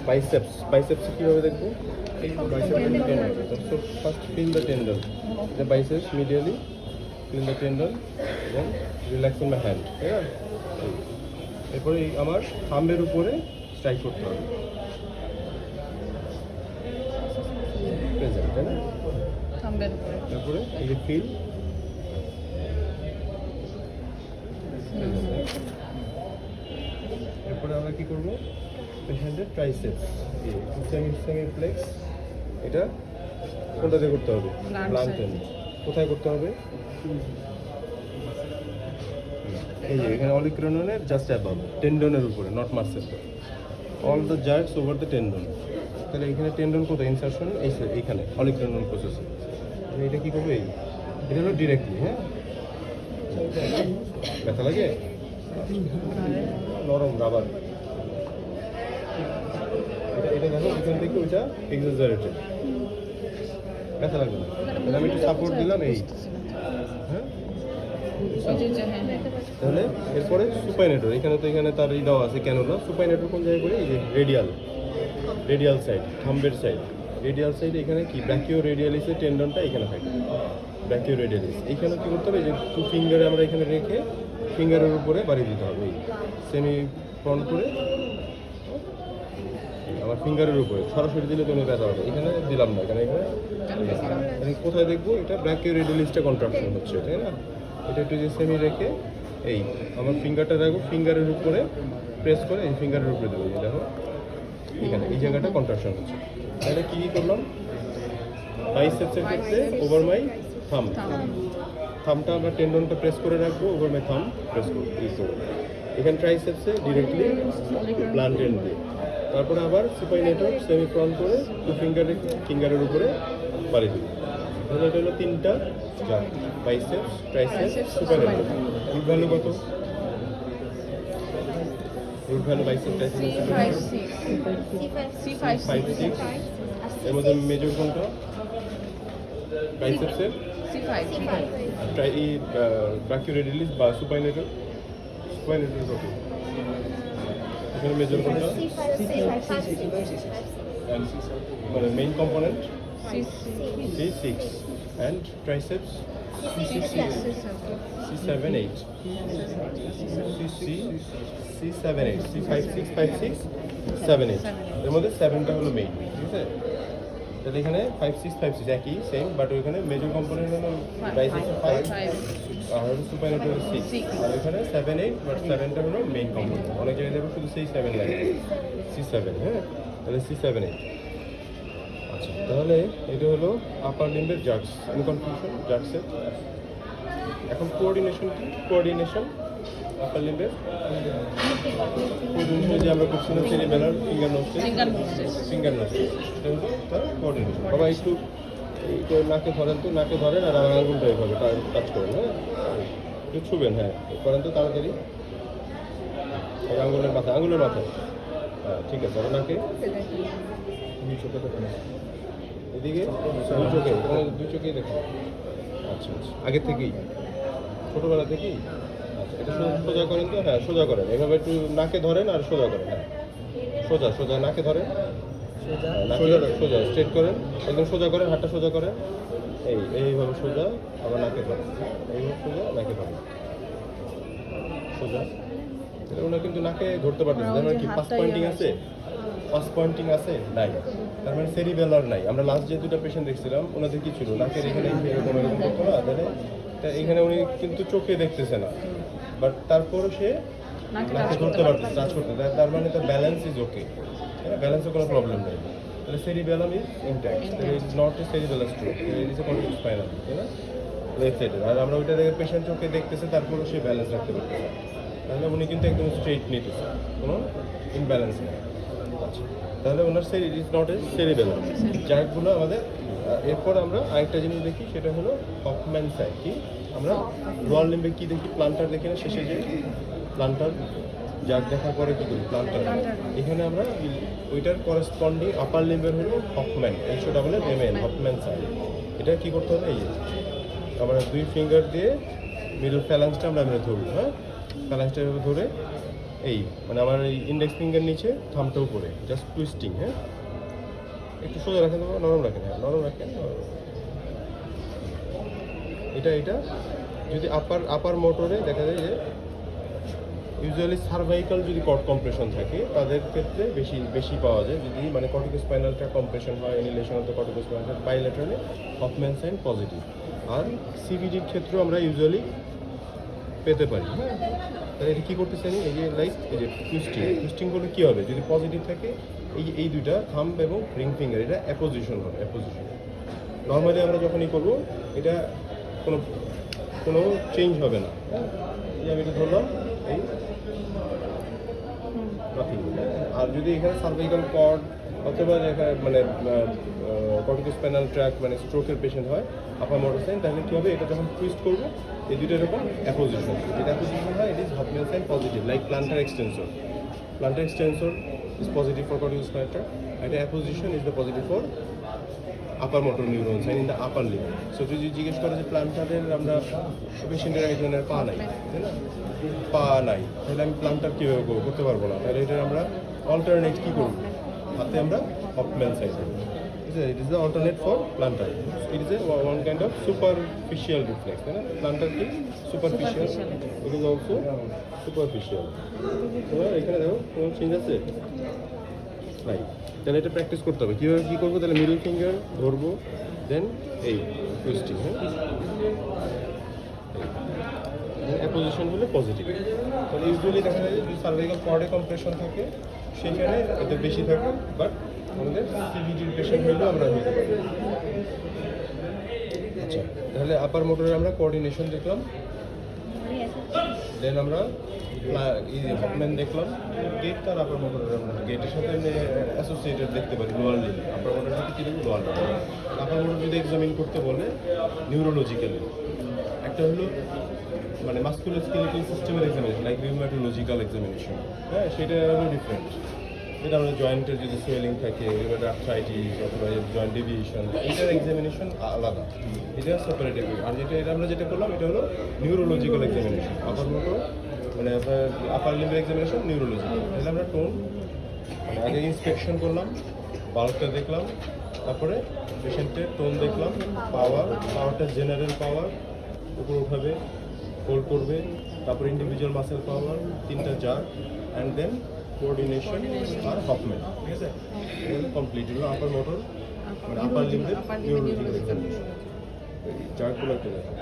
Biceps কিভাবে দেখবো? এই biceps tendon. So first feel the tendon, the biceps medially, feel the tendon, then relaxing my hand, তাই না? এরপরে আমার থাম্বের উপরে স্ট্রাইক করতে হবে, প্রেজেন্ট, তাই না? তারপরে এই যে ফিল, এরপরে আমরা কি করবো? পেশেন্টের ট্রাইসেপস, সেমি ফ্লেক্স, এটা কোনটা দিয়ে করতে হবে? প্লান্টেন। কোথায় করতে হবে? এই যে এখানে অলিক্রনের জাস্ট অ্যাবাভ, টেন্ডনের উপরে, not muscle. All the jerks over the tendon. তাহলে এখানে টেন্ডন কোথায় ইনসারশন? এইখানে অলিক্রনন প্রসেসে। এটা কি করবে? এটা হলো ডিরেক্টলি, হ্যাঁ? ব্যথা লাগে? নরম রাবার। এটা দেখো, এখান থেকে ওইটা এক্সাজারেটেড, ব্যথা লাগবে না। আমি একটু সাপোর্ট দিলাম, এই, হ্যাঁ? তাহলে এরপরে সুপাইনেটর, এখানে তো এখানে তার দেওয়া আছে ক্যানুলা। সুপাইনেটর কোন জায়গায় করে? এই যে রেডিয়াল সাইড, থাম্বের সাইড, রেডিয়াল সাইড। এখানে কি ব্র্যাকিও রেডিয়ালিসের টেন্ডনটা এখানে থাকে, ব্র্যাকিও রেডিয়ালিস। এইখানে কি করতে হবে? যে 2 ফিঙ্গারে আমরা এখানে রেখে ফিঙ্গারের উপরে বাড়িয়ে দিতে হবে, এই সেমি ফ্রন্ট করে আমার ফিঙ্গারের উপরে সরাসরি দিলে কোনো ব্যথা হবে। এখানে দিলাম না, এখানে কোথায় দেখবো? এটা ব্র্যাকিও রেডিয়ালিসটা কন্ট্রাকশন হচ্ছে, তাই না? এটা একটু যে সেমি রেখে এই আমার ফিঙ্গারটা রাখবো, ফিঙ্গারের উপরে প্রেস করে এই ফিঙ্গারের উপরে দেবো। দেখো এখানে এই জায়গাটা কন্ট্রাকশন হচ্ছে। তাহলে কী করলাম? বাইসেপসের ক্ষেত্রে ওভার মাই থামটা আমরা টেন্ডনটা প্রেস করে রাখবো, ওভার মাই থাম প্রেস করবো, এখানে ট্রাইসেপসে ডিরেক্টলি প্লান্টেন দিয়ে। তারপরে আবার সুপাইনেটর সেমি ফ্রন্ট করে 2 ফিঙ্গার রেখে ফিঙ্গারের উপরে বাড়ি দিই। তাহলে এটা হলো 3টা যা, biceps, triceps, supinator. Root value কত? Root value biceps, triceps, C5, 6। এর মধ্যে মেজর কোনটা? বাইসেপসের ব্র্যাকিও রেডিয়ালিস বা সুপাইনেটর কত? এখানে মেজর কোনটা? মানে main component C6 and triceps C7, 8, C7, 8, C5, 6, 5, 6, 7, 8। এর মধ্যে 7টা হলো মেইন, ঠিক আছে? তাহলে এখানে 5, 6, 5, 6 একই সেম, বাট ওইখানে মেজর কম্পোনেন্ট হলো বাইসেপস 5 আর সুপাইনেটর 6, আর এখানে 7, 8, বাট 7টা হলো মেইন কম্পোনেন্ট। অনেক জায়গায় দেখো শুধু সেই 7 লাগে, C7, হ্যাঁ? তাহলে C7, 8। আচ্ছা, তাহলে এটা হলো আপার লিম্বের জার্কস। এনি কনফিউশন জার্কসের? এখন কোঅর্ডিনেশন কি? কোঅর্ডিনেশন আপার লিম্বের কোঅর্ডিনেশন যে আমরা করছিলাম সেরিবেলার ফিঙ্গার নোস্টে, এটা হলো তার কোঅর্ডিনেশন। বাবা একটু নাকে ধরেন তো, নাকে ধরেন আর আমার আঙুলটা এইভাবে টাচ করেন, হ্যাঁ? একটু ছুবেন, হ্যাঁ করেন তো তাড়াতাড়ি। আঙুলের মাথায়, হ্যাঁ ঠিক আছে। আর নাকে এদিকে দুই চোখেই দেখুন। আচ্ছা, আগের থেকেই, ছোটোবেলা থেকেই? আচ্ছা, এটা সোজা করেন তো, হ্যাঁ সোজা করেন, এভাবে একটু নাকে ধরেন আর সোজা করেন, হ্যাঁ সোজা নাকে ধরেন, সোজা স্ট্রেট করেন, একদম সোজা করেন, হাতটা সোজা করেন, এইভাবে সোজা, আবার নাকে ধরেন, এইভাবে সোজা নাকে ধরেন, সোজা। ওনার কিন্তু নাকে ধরতে পারতেছে, তার মানে কি ফার্স্ট পয়েন্টিং আছে? নাই, তার মানে সেরিবেলার নাই। আমরা লাস্ট যে 2টা পেশেন্ট দেখছিলাম ওনাদের কি ছিল? নাকের এখানে এরকম করতো না, তাহলে এখানে উনি কিন্তু চোখে দেখতেছে না, বাট তারপরও সে নাকে ধরতে পারতেছে, টাচ করতে। তার মানে তার ব্যালেন্স ইজ ওকে, হ্যাঁ ব্যালেন্সে কোনো প্রবলেম নেই। তাহলে cerebellum is intact, it is not A cerebellar stroke, it is a continuous spinal, তাই না? লেফট সাইডে। আর আমরা ওইটা দেখে পেশেন্ট চোখে দেখতেছে, তারপরও সে ব্যালেন্স রাখতে পারতেছে, তাহলে উনি কিন্তু একদম স্ট্রেট নিতেছে, কোনো ইনব্যালেন্স নেই। আচ্ছা, তাহলে ওনার it is not a cerebellum. জার্কগুলো আমাদের। এরপর আমরা আরেকটা জিনিস দেখি, সেটা হলো হফম্যান সাইড। কি আমরা লোয়ার লিম্বে কি দেখি? প্লান্টার দেখি না শেষে? যে প্লান্টার জার্ক দেখার পরে কি করি? প্লান্টার। এখানে আমরা ওইটার করেসপন্ডিং আপার লিম্বের হলো হফম্যান, HOFMAN, হফম্যান সাইড। এটা কি করতে হবে? এই আমরা 2 ফিঙ্গার দিয়ে মিডল ফ্যালাংসটা আমরা ধরবো, হ্যাঁ ফ্যালাংসটা এভাবে ধরে এই মানে আমার এই ইন্ডেক্স ফিঙ্গার নিচে থামটা উপরে জাস্ট টুইস্টিং। হ্যাঁ, একটু সোজা রাখেন, তো নরম রাখেন, হ্যাঁ নরম রাখেন। এটা যদি আপার মোটরে দেখা যায় যে ইউজুয়ালি সার্ভাইকাল যদি কর্ড কম্প্রেশন থাকে তাদের ক্ষেত্রে বেশি পাওয়া যায়। যদি মানে কর্টিকোস্পাইনালটা কম্প্রেশন হয়, annihilation of the corticospinal bilaterally, Hoffmann sign positive. আর সিভিডির ক্ষেত্রেও আমরা ইউজুয়ালি পেতে পারি। হ্যাঁ, তাহলে এটা কী করতেছে আমি এই যে লাইক এই যে টুইস্টিং করলে কী হবে, যদি পজিটিভ থাকে এই দুইটা থাম্ব এবং রিং ফিঙ্গার এটা অ্যাপোজিশন হবে। নর্মালি আমরা যখনই করবো এটা কোনো চেঞ্জ হবে না। এই আমি এটা ধরলাম এই নাথিং। আর যদি এখানে সার্ভাইকাল কর্ড অথবা এখানে মানে কর্টিকোস্পাইনাল ট্র্যাক মানে স্ট্রোকের পেশেন্ট হয় আপার মোটর সাইন, তাহলে কী হবে, এটা যখন টুইস্ট করবো এই দুটো এরকম অ্যাপোজিশন, যেটা অ্যাপোজিশন হয় it is Hoffmann sign positive, like plantar extensor is positive for corticospinal tract, and the apposition is the positive for upper motor neurons and in the upper limb. So যদি জিজ্ঞেস করে যে প্লান্টারের আমরা পেশেন্টের একজনের পা নাই, তাই না, পা নাই, তাহলে আমি প্লান্টার কীভাবে করতে পারবো না, তাহলে এটা আমরা অল্টারনেট কী করবো, হাতে আমরা হফম্যান সাইন করবো। It is the alternate for plantar. It is one kind of superficial reflex. Plantar is superficial. It is also superficial. So এখানে দেখো কোনো চেঞ্জ আছে নাই। তাহলে এটা প্র্যাকটিস করতে হবে। কীভাবে কী করবো, তাহলে মিডল ফিঙ্গার ধরবো, দেন এই টুইস্টিং। হ্যাঁ, অ্যাপোজিশন হলে পজিটিভ। তাহলে ইউজুয়ালি দেখা যায় যে সার্ভাইকাল কর্ডে কম্প্রেশন থাকে সেখানে এটা বেশি থাকে, বাট আমাদের সিভিডির পেশেন্ট হলেও আমরা নিতে পারি। আচ্ছা, তাহলে আপার মোটরে আমরা কোঅর্ডিনেশন দেখলাম, দেন আমরা হফম্যান দেখলাম, গেট তার আপার মোটরের আমরা গেটের সাথে অ্যাসোসিয়েটেড দেখতে পারি লোয়ার লিম্ব। আপার মোটরের সাথে কী দেখবো, লোয়ার লিম্ব। আপার মোটর যদি এক্সামিন করতে বলে নিউরোলজিক্যালি, একটা হলো মানে মাস্কুলোস্কেলেটাল সিস্টেমের এক্সামিনেশন, লাইক রিউমাটোলজিক্যাল এক্সামিনেশন। হ্যাঁ, সেটা হলো ডিফারেন্ট। এটা আমরা জয়েন্টের যদি সোয়েলিং থাকে, আর্থ্রাইটিস অথবা জয়েন্ট ডেভিয়েশন, এটার এক্সামিনেশন আলাদা, এটা সেপারেট। আর এটা আমরা যেটা করলাম এটা হলো নিউরোলজিক্যাল এক্সামিনেশন। আপার মোটর মানে আপার লিম্বের এক্সামিনেশন নিউরোলজিক্যাল। তাহলে আমরা টোন মানে আগে ইন্সপেকশন করলাম, বাল্বটা দেখলাম, তারপরে পেশেন্টের টোন দেখলাম, পাওয়ারটা জেনারেল পাওয়ার, উপর উঠাবে, হোল্ড করবে, তারপর ইন্ডিভিজুয়াল মাসেল পাওয়ার, 3টা জার, অ্যান্ড দেন কোঅর্ডিনেশন আর হফম্যান। ঠিক আছে, কমপ্লিট হলো আপার মোটর মানে আপার লিম্বের নিউরোলজিক্যাল এক্সামিনেশন। জারগুলো একটা দেখা